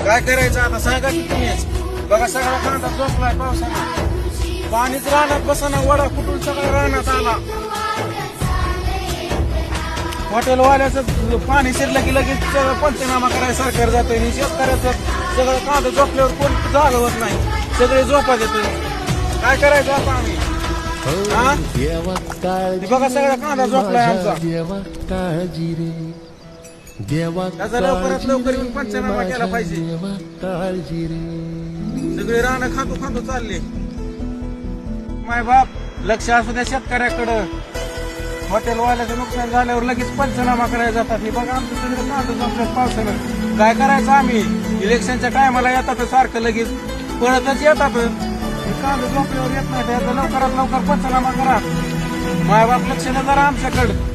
काय करायचं आता सांगा की तुम्हीच. बघा सगळा कांदा झोपलाय पावसाने, पाणीच रानात बसना, वडा कुठून सगळं रानात आला. हॉटेलवाल्याचं पाणी शिरलं की लगेच सगळं पंचनामा करायला सरकार जातंय आणि शेतकऱ्याचं सगळं कांदा झोपल्यावर कोण झालं होत नाही, सगळे झोपात येतं. काय करायचं आता आम्ही? हा बघा सगळा कांदा झोपलाय आमचा. त्याचा लवकरात लवकर येऊन पंचनामा केला पाहिजे. सगळे रानं खातो चालले. माय बाप लक्ष असू द्या शेतकऱ्याकडं. हॉटेलवाल्याचं नुकसान झाल्यावर लगेच पंचनामा करायला जातात. हे बघा आमचं सगळं कांदा झोपल्यात पावसानं. काय करायचं आम्ही? इलेक्शनच्या टायमाला येतात सारखं लगेच पळतच येतात. कांदा झोपल्यावर येत नाही. त्याचा लवकरात लवकर पंचनामा करा. माय बाप लक्ष न जरा आमच्याकडं.